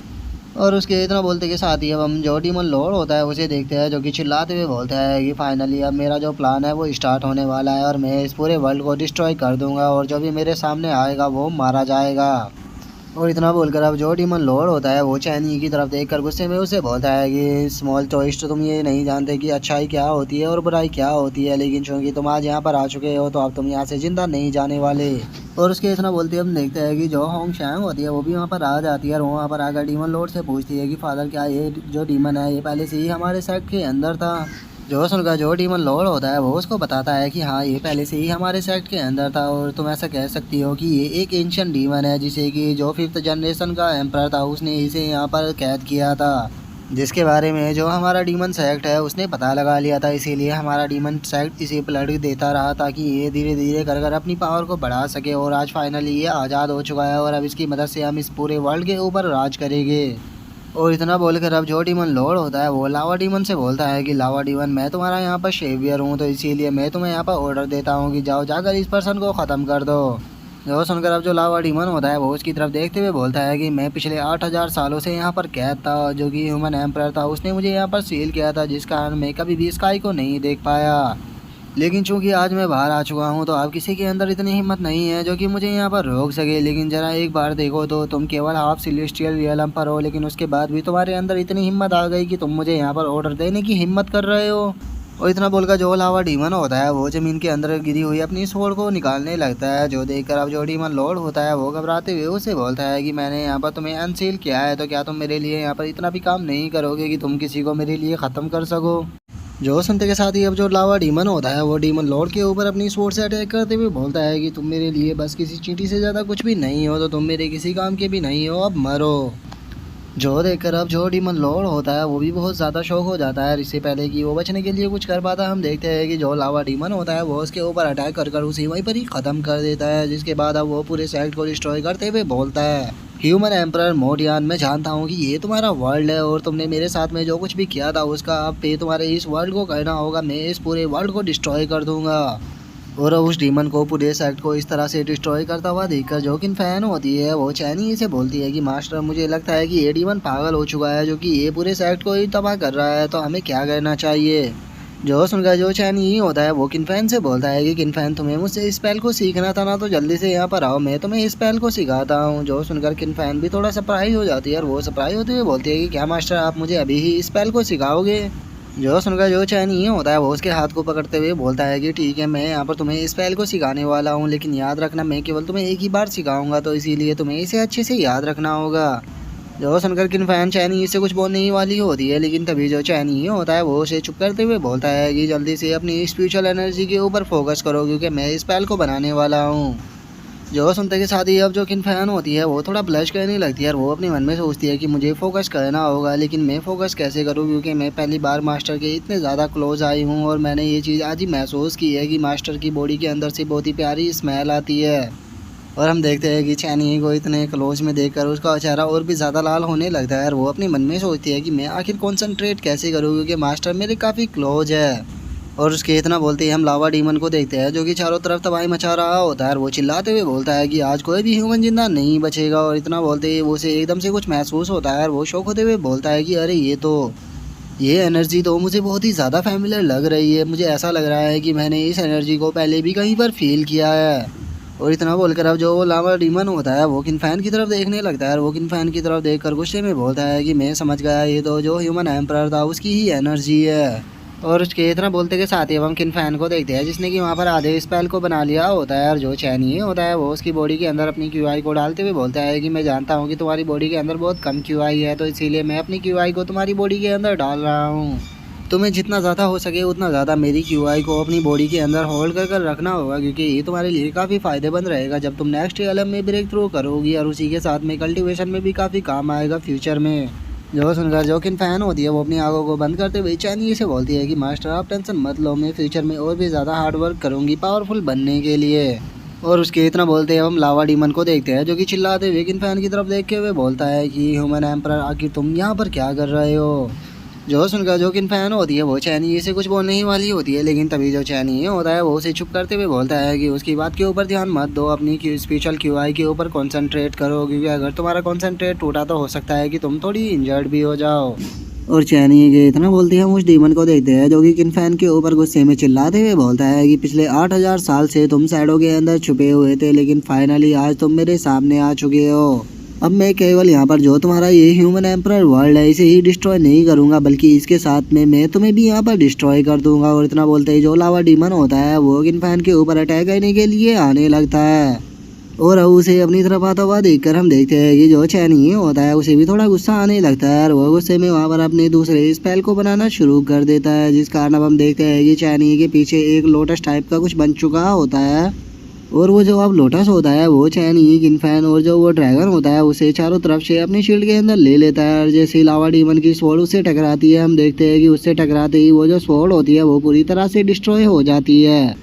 और उसके इतना बोलते के साथ ही अब हम जो डीमन लॉर्ड होता है उसे देखते हैं जो कि चिल्लाते हुए बोलता है कि फाइनली अब मेरा जो प्लान है वो स्टार्ट होने वाला है और मैं इस पूरे वर्ल्ड को डिस्ट्रॉय कर दूंगा और जो भी मेरे सामने आएगा वो मारा जाएगा। और इतना बोलकर अब जो डीमन लॉर्ड होता है वो चैनी की तरफ देखकर गुस्से में उसे बोलता है कि स्मॉल टॉइस्ट, तुम ये नहीं जानते कि अच्छाई क्या होती है और बुराई क्या होती है, लेकिन चूंकि तुम आज यहाँ पर आ चुके हो तो अब तुम यहाँ से जिंदा नहीं जाने वाले। और उसके इतना बोलते हम देखते हैं कि जो होंग शैंग होती है वो भी वहाँ पर आ जाती है और वहाँ पर आकर डीमन लॉर्ड से पूछती है कि फादर क्या ये जो डीमन है ये पहले से ही हमारे सेक्ट के अंदर था। जो सुनकर जो डीमन लॉर्ड होता है वो उसको बताता है कि हाँ ये पहले से ही हमारे सेक्ट के अंदर था और तुम ऐसा कह सकती हो कि ये एक एंशिएंट डीमन है जिसे कि जो 5th जनरेशन का एम्परर था उसने इसे यहाँ पर कैद किया था, जिसके बारे में जो हमारा डीमन सेक्ट है उसने पता लगा लिया था। इसीलिए हमारा डीमन सेक्ट इसे ब्लड देता रहा ताकि ये धीरे धीरे कर कर अपनी पावर को बढ़ा सके और आज फाइनली ये आज़ाद हो चुका है और अब इसकी मदद से हम इस पूरे वर्ल्ड के ऊपर राज करेंगे। और इतना बोलकर अब जो डीमन लॉर्ड होता है वो लावा डीमन से बोलता है कि लावा डीमन मैं तुम्हारा यहाँ पर शेवियर हूँ, तो इसीलिए मैं तुम्हें यहाँ पर ऑर्डर देता हूँ कि जाओ जाकर इस पर्सन को ख़त्म कर दो। जो सुनकर अब जो लावा डीमन होता है वो उसकी तरफ देखते हुए बोलता है कि मैं पिछले 8000 सालों से यहाँ पर कैद था, जो कि ह्यूमन एम्परर था उसने मुझे यहाँ पर सील किया था, जिस कारण मैं कभी भी स्काई को नहीं देख पाया। लेकिन चूंकि आज मैं बाहर आ चुका हूँ तो अब किसी के अंदर इतनी हिम्मत नहीं है जो कि मुझे यहाँ पर रोक सके। लेकिन ज़रा एक बार देखो तो तुम केवल हाफ सेलेस्टियल रियलम पर हो, लेकिन उसके बाद भी तुम्हारे अंदर इतनी हिम्मत आ गई कि तुम मुझे यहाँ पर ऑर्डर देने की हिम्मत कर रहे हो। और इतना बोलकर जो लावा डीमन होता है वो ज़मीन के अंदर गिरी हुई अपनी स्वॉर्ड को निकालने लगता है। जो देखकर अब जो डीमन लॉर्ड होता है वो घबराते हुए उसे बोलता है कि मैंने यहाँ पर तुम्हें अनसील किया है, तो क्या तुम मेरे लिए यहाँ पर इतना भी काम नहीं करोगे कि तुम किसी को मेरे लिए ख़त्म कर सको। जो सुनते के साथ ही अब जो लावा डीमन होता है वो डीमन लॉर्ड के ऊपर अपनी स्वॉर्ड से अटैक करते हुए बोलता है कि तुम मेरे लिए बस किसी चींटी से ज़्यादा कुछ भी नहीं हो, तो तुम मेरे किसी काम के भी नहीं हो, अब मरो। जो देखकर अब जो डीमन लॉर्ड होता है वो भी बहुत ज़्यादा शौक हो जाता है। इससे पहले कि वो बचने के लिए कुछ कर पाता, हम देखते हैं कि जो लावा डीमन होता है वो उसके ऊपर अटैक कर उसी वहीं पर ही ख़त्म कर देता है। जिसके बाद अब वो पूरे सेट को डिस्ट्रॉय करते हुए बोलता है, ह्यूमन एम्परर मोडियन, मैं जानता हूँ कि ये तुम्हारा वर्ल्ड है और तुमने मेरे साथ में जो कुछ भी किया था उसका अब पे तुम्हारे इस वर्ल्ड को करना होगा। मैं इस पूरे वर्ल्ड को डिस्ट्रॉय कर दूंगा। और उस डीमन को पूरे सेक्ट को इस तरह से डिस्ट्रॉय करता हुआ देखकर जो कि फैन होती है वो चैनी से बोलती है कि मास्टर, मुझे लगता है कि ये डीमन पागल हो चुका है जो कि ये पूरे सेक्ट को ही तबाह कर रहा है, तो हमें क्या करना चाहिए। जो सुनकर जो चैनी ही होता है वो किनफैन से बोलता है कि किनफैन, तुम्हें मुझसे इस स्पेल को सीखना था ना, तो जल्दी से यहाँ पर आओ, मैं तुम्हें इस स्पेल को सिखाता हूँ। जो सुनकर किनफैन भी थोड़ा सरप्राइज हो जाती है और वो सरप्राइज होते हुए बोलती है कि क्या मास्टर, आप मुझे अभी ही इस स्पेल को सिखाओगे। जो सुनकर जो चैनी होता है वो उसके हाथ को पकड़ते हुए बोलता है कि ठीक है, मैं यहाँ पर तुम्हें इस स्पेल को सिखाने वाला हूँ, लेकिन याद रखना मैं केवल तुम्हें एक ही बार सिखाऊंगा, तो इसीलिए तुम्हें इसे अच्छे से याद रखना होगा। जो सुनकर किनफैन चैनी से कुछ बोलने ही वाली होती है, लेकिन तभी जो चैनी होता है वो उसे चुप करते हुए बोलता है कि जल्दी से अपनी स्पिरिचुअल एनर्जी के ऊपर फोकस करो, क्योंकि मैं इस स्पेल को बनाने वाला हूँ। जो सुनते के साथ ही अब जो किनफैन होती है वो थोड़ा ब्लश करने लगती है और वो अपने मन में सोचती है कि मुझे फोकस करना होगा, लेकिन मैं फोकस कैसे करूं, क्योंकि मैं पहली बार मास्टर के इतने ज़्यादा क्लोज आई हूं और मैंने ये चीज़ आज ही महसूस की है कि मास्टर की बॉडी के अंदर से बहुत ही प्यारी स्मेल आती है। और हम देखते हैं कि चैनी को इतने क्लोज में देखकर उसका चेहरा और भी ज़्यादा लाल होने लगता है और वो अपने मन में सोचती है कि मैं आखिर कॉन्सेंट्रेट कैसे करूँ, क्योंकि मास्टर मेरे काफ़ी क्लोज है। और उसके इतना बोलते ही हम लावा डीमन को देखते हैं जो कि चारों तरफ तबाही मचा रहा होता है और वो चिल्लाते हुए बोलता है कि आज कोई भी ह्यूमन जिंदा नहीं बचेगा। और इतना बोलते ही वो उसे एकदम से कुछ महसूस होता है और वो शौक होते हुए बोलता है कि अरे ये एनर्जी तो मुझे बहुत ही ज़्यादा फैमिलियर लग रही है, मुझे ऐसा लग रहा है कि मैंने इस एनर्जी को पहले भी कहीं पर फील किया है। और इतना बोलकर अब जो वो लावा डीमन होता है वो किनफैन की तरफ देखने लगता है और वो किनफैन की तरफ देखकर गुस्से में बोलता है कि मैं समझ गया, ये तो जो ह्यूमन एम्परर था उसकी ही एनर्जी है। और उसके इतना बोलते के साथ ही हम किनफैन को देखते हैं जिसने कि वहाँ पर आधे स्पेल को बना लिया होता है। और जो चैनी होता है वो उसकी बॉडी के अंदर अपनी क्यूआई को डालते हुए बोलता है कि मैं जानता हूँ कि तुम्हारी बॉडी के अंदर बहुत कम क्यूआई है, तो इसीलिए मैं अपनी क्यूआई को तुम्हारी बॉडी के अंदर डाल रहा हूँ। तुम्हें जितना ज़्यादा हो सके उतना ज़्यादा मेरी क्यूआई को अपनी बॉडी के अंदर होल्ड कर रखना होगा, क्योंकि ये तुम्हारे लिए काफ़ी फ़ायदेमंद रहेगा जब तुम नेक्स्ट एलम में ब्रेक थ्रू करोगी, और उसी के साथ में कल्टीवेशन में भी काफ़ी काम आएगा फ्यूचर में। जो सुनकर जो किनफैन होती है वो अपनी आंखों को बंद करते हुए चैनी से बोलती है कि मास्टर, आप टेंशन मत लो, मैं फ्यूचर में और भी ज़्यादा हार्ड वर्क करूँगी पावरफुल बनने के लिए। और उसके इतना बोलते हैं हम लावा डीमन को देखते हैं जो कि चिल्लाते हुए किनफैन की तरफ देखते हुए बोलता है कि ह्यूमन एम्परर, आखिर तुम यहाँ पर क्या कर रहे हो। जो सुनकर जो किनफैन होती है वो चैनी से कुछ बोलने ही वाली होती है, लेकिन तभी जो चैनी होता है वो उसे चुप करते हुए बोलता है कि उसकी बात के ऊपर ध्यान मत दो, अपनी स्पेशल क्यूआई के ऊपर कंसंट्रेट करो, क्योंकि अगर तुम्हारा कंसंट्रेट टूटा तो हो सकता है कि तुम थोड़ी इंजर्ड भी हो जाओ। और चैनी के इतना बोलते हैं हम उस डीमन को देखते हैं जो कि किनफैन के ऊपर गुस्से में चिल्लाते हुए बोलता है कि पिछले 8000 साल से तुम शैडो के अंदर छुपे हुए थे, लेकिन फाइनली आज तुम मेरे सामने आ चुके हो। अब मैं केवल यहाँ पर जो तुम्हारा ये ह्यूमन एम्परर वर्ल्ड है इसे ही डिस्ट्रॉय नहीं करूँगा, बल्कि इसके साथ में मैं तुम्हें भी यहाँ पर डिस्ट्रॉय कर दूंगा। और इतना बोलते ही जो लावा डीमन होता है वो किनफैन के ऊपर अटैक करने के लिए आने लगता है। और अब उसे अपनी तरफ आता हुआ देखकर हम देखते हैं कि जो चैनी होता है उसे भी थोड़ा गुस्सा आने लगता है और वो गुस्से में वहाँ पर अपने दूसरे स्पेल को बनाना शुरू कर देता है, जिस कारण अब हम देखते हैं कि चैनी के पीछे एक लोटस टाइप का कुछ बन चुका होता है। और वो जो अब लोटस होता है वो चैनी, किनफैन और जो वो ड्रैगन होता है उसे चारों तरफ से अपनी शील्ड के अंदर ले लेता है। और जैसे लावा डीमन की स्वॉर्ड उससे टकराती है हम देखते हैं कि उससे टकराते ही वो जो स्वॉर्ड होती है वो पूरी तरह से डिस्ट्रॉय हो जाती है,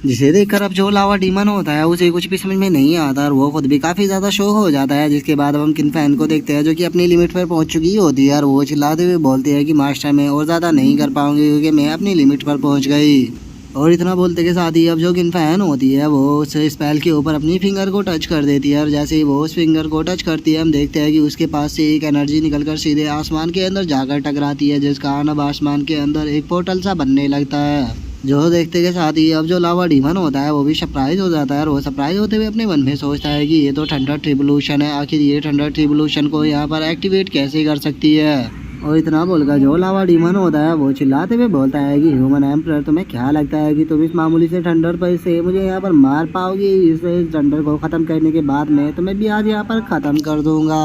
जिसे देखकर अब जो लावा डीमन होता है उसे कुछ भी समझ में नहीं आता और वो खुद भी काफ़ी ज़्यादा शौक हो जाता है। जिसके बाद अब हम किनफैन को देखते हैं जो कि अपनी लिमिट पर पहुंच चुकी होती है और वो चिल्लाते हुए बोलती है कि मास्टर, मैं और ज़्यादा नहीं कर पाऊंगी क्योंकि मैं अपनी लिमिट पर पहुंच गई। और इतना बोलते के साथ ही अब जो किनफैन होती है वो उस स्पेल के ऊपर अपनी फिंगर को टच कर देती है और जैसे ही वो उस फिंगर को टच करती है हम देखते हैं कि उसके पास से एक एनर्जी निकलकर सीधे आसमान के अंदर जाकर टकराती है, जिस कारण अब आसमान के अंदर एक पोर्टल सा बनने लगता है। जो देखते के साथ ही अब जो लावा डीमन होता है वो भी सरप्राइज हो जाता है और वो सरप्राइज होते हुए अपने मन में सोचता है कि ये तो थंडर ट्रिब्यूलेशन है, आखिर ये थंडर ट्रिब्यूलेशन को यहाँ पर एक्टिवेट कैसे कर सकती है। और इतना बोलकर जो लावा डीमन होता है वो चिल्लाते हुए बोलता है कि ह्यूमन एम्परर, तुम्हें क्या लगता है कि तुम इस मामूली से थंडर पर से मुझे यहाँ पर मार पाओगी? इस थंडर को ख़त्म करने के बाद मैं तुम्हें भी आज यहाँ पर ख़त्म कर दूंगा।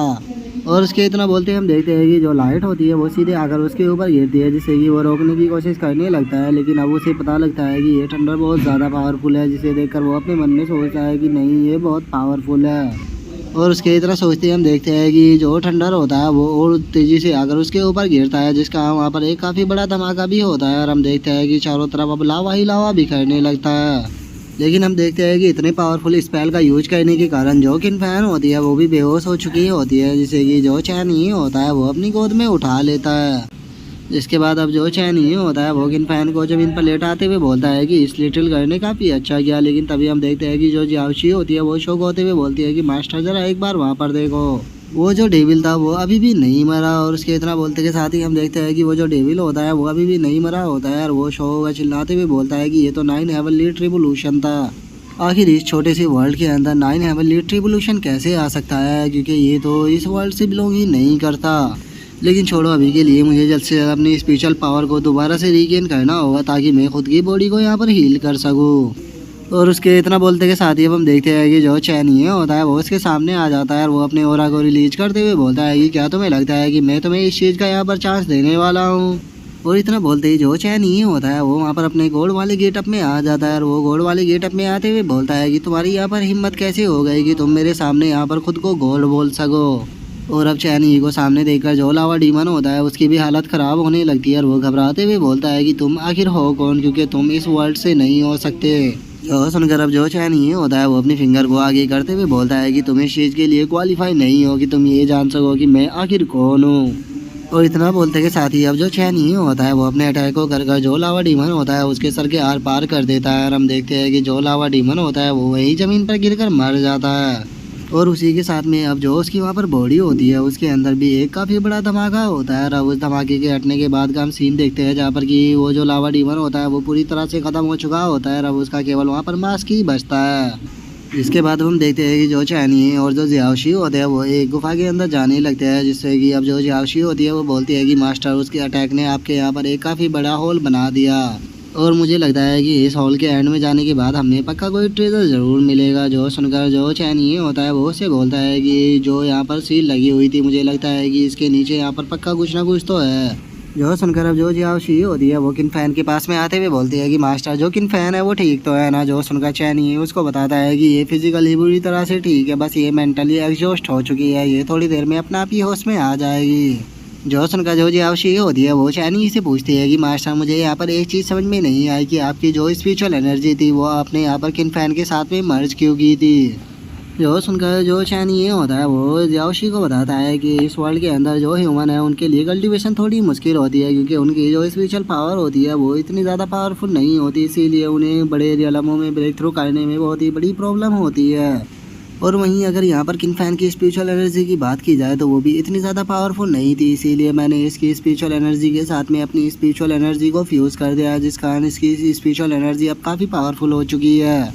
और उसके इतना बोलते हम देखते हैं कि जो लाइट होती है वो सीधे आकर उसके ऊपर गिरती है, जिससे कि वो रोकने की कोशिश करने लगता है। लेकिन अब उसे पता लगता है कि ये थंडर बहुत ज़्यादा पावरफुल है, जिसे देखकर वो अपने मन में सोचता है कि नहीं, ये बहुत पावरफुल है। और उसके इतना सोचते हम देखते हैं कि जो थंडर होता है वो और तेज़ी से आकर उसके ऊपर गिरता है, जिसका वहाँ पर एक काफ़ी बड़ा धमाका भी होता है। और हम देखते हैं कि चारों तरफ अब लावा ही लावा बिखरने लगता है। लेकिन हम देखते हैं कि इतने पावरफुल स्पेल का यूज करने के कारण जो किन फैन होती है वो भी बेहोश हो चुकी होती है, जिससे कि जो चैन ही होता है वो अपनी गोद में उठा लेता है। जिसके बाद अब जो चैन ही होता है वो किन फैन को जमीन पर लेटाते हुए बोलता है कि इस लिटिल गर्ल ने काफ़ी अच्छा किया। लेकिन तभी हम देखते हैं कि जो जियाओशी होती है वो शौक होते हुए बोलती है कि मास्टर ज़रा एक बार वहाँ पर देखो, वो जो डेविल था वो अभी भी नहीं मरा। और उसके इतना बोलते के साथ ही हम देखते हैं कि वो जो डेविल होता है वो अभी भी नहीं मरा होता है। और वो शो चिल्लाते हुए बोलता है कि ये तो 9 हेवनली ट्रिब्यूलेशन था, आखिर इस छोटे से वर्ल्ड के अंदर 9 हेवनली ट्रिब्यूलेशन कैसे आ सकता है, क्योंकि ये तो इस वर्ल्ड से बिलोंग ही नहीं करता। लेकिन छोड़ो, अभी के लिए मुझे जल्द से जल्द अपनी स्पिरिचुअल पावर को दोबारा से रीगेन करना होगा, ताकि मैं खुद की बॉडी को यहाँ पर हील कर सकूँ। और उसके इतना बोलते के साथ ही अब हम देखते हैं कि जो चैनिए होता है वो उसके सामने आ जाता है और वो अपने ओरा को रिलीज करते हुए बोलता है कि क्या तुम्हें लगता है कि मैं तुम्हें इस चीज़ का यहाँ पर चांस देने वाला हूँ। और इतना बोलते ही जो चैनिए होता है वो वहाँ पर अपने गोल्ड वाले गेटअप में आ जाता है और वो गोल्ड वाले गेटअप में आते हुए बोलता है कि तुम्हारी यहाँ पर हिम्मत कैसे हो गई कि तुम मेरे सामने यहाँ पर खुद को गोल्ड बोल सको। और अब चैनी को सामने देखकर जो लावा डीमन होता है उसकी भी हालत ख़राब होने लगती है और वो घबराते हुए बोलता है कि तुम आखिर हो कौन, क्योंकि तुम इस वर्ल्ड से नहीं हो सकते। जो सुनकर अब जो चैनी होता है वो अपनी फिंगर को आगे करते हुए बोलता है कि तुम इस चीज़ के लिए क्वालिफाई नहीं हो कि तुम ये जान सको कि मैं आखिर कौन हूँ। और इतना बोलते के साथ ही अब जो चैनी होता है वो अपने अटैक को कर जो लावा डीमन होता है उसके सर के आर पार कर देता है। और हम देखते हैं कि जो लावा डीमन होता है वो वही ज़मीन पर गिरकर मर जाता है। और उसी के साथ में अब जो उसकी वहाँ पर बॉडी होती है उसके अंदर भी एक काफ़ी बड़ा धमाका होता है। और अब उस धमाके के हटने के बाद का हम सीन देखते हैं जहाँ पर कि वो जो लावा डीमन होता है वो पूरी तरह से ख़त्म हो चुका होता है और अब उसका केवल वहाँ पर मास्क ही बचता है। इसके बाद हम देखते हैं कि जो चैनी और जो जियाओशी होते हैं वो एक गुफा के अंदर जाने लगते हैं, जिससे कि अब जो जियाओशी होती है वो बोलती है कि मास्टर, उसके अटैक ने आपके यहाँ पर एक काफ़ी बड़ा होल बना दिया और मुझे लगता है कि इस हॉल के एंड में जाने के बाद हमें पक्का कोई ट्रेजर ज़रूर मिलेगा। जो सुनकर जो चैनी होता है वो उससे बोलता है कि जो यहाँ पर सील लगी हुई थी, मुझे लगता है कि इसके नीचे यहाँ पर पक्का कुछ ना कुछ तो है। जो सुनकर अब जो जियाओशी होती है वो किन फैन के पास में आते हुए बोलती है कि मास्टर, जो किन फैन है वो ठीक तो है ना? जो सुनकर चैनी है उसको बताता है कि ये फिजिकली बुरी तरह से ठीक है, बस ये मेंटली एग्जॉस्ट हो चुकी है, ये थोड़ी देर में अपना आप ही होश में आ जाएगी। जो सुनकर जो जियाओशी होती है वो चैनी से पूछती है कि मास्टर, मुझे यहाँ पर एक चीज़ समझ में नहीं आई कि आपकी जो स्पिरिचुअल एनर्जी थी वो आपने यहाँ पर किन फैन के साथ में मर्ज क्यों की थी। जो सुनकर जो चैनी ये होता है वो जियाओशी को बताता है कि इस वर्ल्ड के अंदर जो ह्यूमन है उनके लिए कल्टीवेशन थोड़ी मुश्किल होती है, क्योंकि उनकी जो स्पिरिचुअल पावर होती है वो इतनी ज़्यादा पावरफुल नहीं होती, इसीलिए उन्हें बड़े रियलमों में ब्रेक थ्रू करने में बहुत ही बड़ी प्रॉब्लम होती है। और वहीं अगर यहाँ पर किन फैन की स्पिरिचुअल एनर्जी की बात की जाए तो वो भी इतनी ज़्यादा पावरफुल नहीं थी, इसीलिए मैंने इसकी स्पिरिचुअल एनर्जी के साथ में अपनी स्पिरिचुअल एनर्जी को फ्यूज़ कर दिया, जिस कारण इसकी स्पिरिचुअल एनर्जी अब काफ़ी पावरफुल हो चुकी है,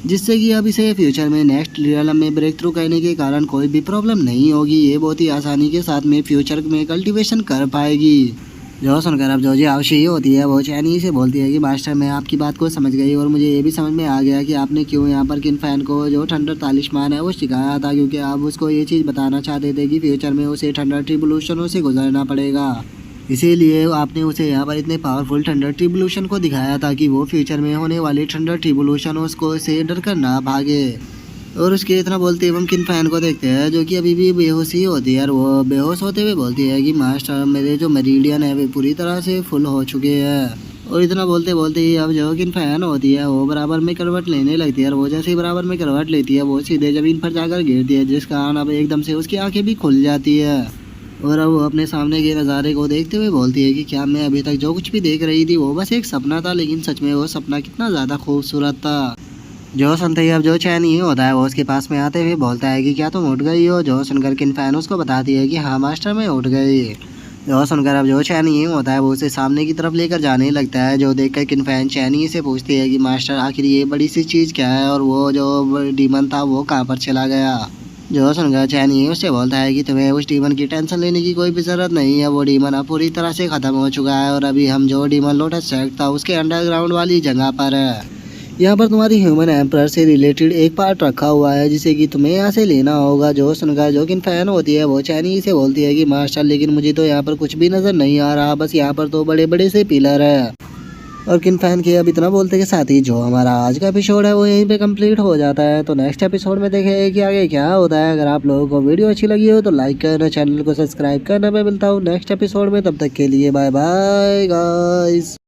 जिससे कि अब इसे फ्यूचर में नेक्स्ट रियलम में ब्रेक थ्रू करने के कारण कोई भी प्रॉब्लम नहीं होगी। ये बहुत ही आसानी के साथ में फ्यूचर में कल्टीवेशन कर पाएगी। जो सुनकर अब जो जियाओशी होती है वो चैनी से बोलती है कि मास्टर, मैं आपकी बात को समझ गई और मुझे ये भी समझ में आ गया कि आपने क्यों यहाँ पर किन फैन को जो थंडर तालिस्मान है वो सिखाया था, क्योंकि आप उसको ये चीज़ बताना चाहते थे कि फ्यूचर में उसे थंडर ट्रिब्यूलेशनों से गुजरना पड़ेगा, इसीलिए आपने उसे यहाँ पर इतने पावरफुल थंडर ट्रिब्यूलेशन को दिखाया था कि वो फ्यूचर में होने वाले थंडर ट्रिब्यूलेशन उसको से डर कर ना भागे। और उसके इतना बोलते हम किन फैन को देखते हैं जो कि अभी भी बेहोशी होती है और वो बेहोश होते हुए बोलती है कि मास्टर, मेरे जो मेरिडियन है वे पूरी तरह से फुल हो चुके हैं। और इतना बोलते बोलते ही अब जो किन फैन होती है वो बराबर में करवट लेने लगती है और वो जैसे ही बराबर में करवट लेती है वो सीधे ज़मीन पर जाकर गिरती है, जिस कारण अब एकदम से उसकी आंखें भी खुल जाती है। और अब वो अपने सामने के नज़ारे को देखते हुए बोलती है कि क्या मैं अभी तक जो कुछ भी देख रही थी वो बस एक सपना था, लेकिन सच में वो सपना कितना ज़्यादा खूबसूरत था। जो सुनते ही अब जो चैनी होता है वो उसके पास में आते हुए बोलता है कि क्या तुम उठ गई हो? जो सुनकर किन फैन उसको बताती है कि हाँ मास्टर, मैं उठ गई। जो सुनकर अब जो चैनी होता है वो उसे सामने की तरफ लेकर जाने लगता है। जो देखकर किनफैन चैनी से पूछती है कि मास्टर आखिर ये बड़ी सी चीज़ क्या है और वो जो डीमन था वो कहाँ पर चला गया। जो सुनकर चैनी उससे बोलता है कि तुम्हें उस डीमन की टेंशन लेने की कोई भी ज़रूरत नहीं है। वो डीमन अब पूरी तरह से ख़त्म हो चुका है और अभी हम जो डीमन लोटस सेक्ट था उसके अंडरग्राउंड वाली जगह पर है। यहाँ पर तुम्हारी ह्यूमन एम्पर से रिलेटेड एक पार्ट रखा हुआ है जिसे कि तुम्हें यहाँ से लेना होगा। जो सुनकर जो किनफैन होती है वो चैनी से बोलती है कि मास्टर लेकिन मुझे तो यहाँ पर कुछ भी नज़र नहीं आ रहा, बस यहाँ पर तो बड़े बड़े से पिलर है। और किनफैन के अब इतना बोलते के साथ ही जो हमारा आज का एपिसोड है वो यहीं पे कंप्लीट हो जाता है। तो नेक्स्ट एपिसोड में देखेंगे कि आगे क्या होता है। अगर आप लोगों को वीडियो अच्छी लगी हो तो लाइक करना, चैनल को सब्सक्राइब करना। मैं मिलता हूँ नेक्स्ट एपिसोड में, तब तक के लिए बाय बाय गाइस।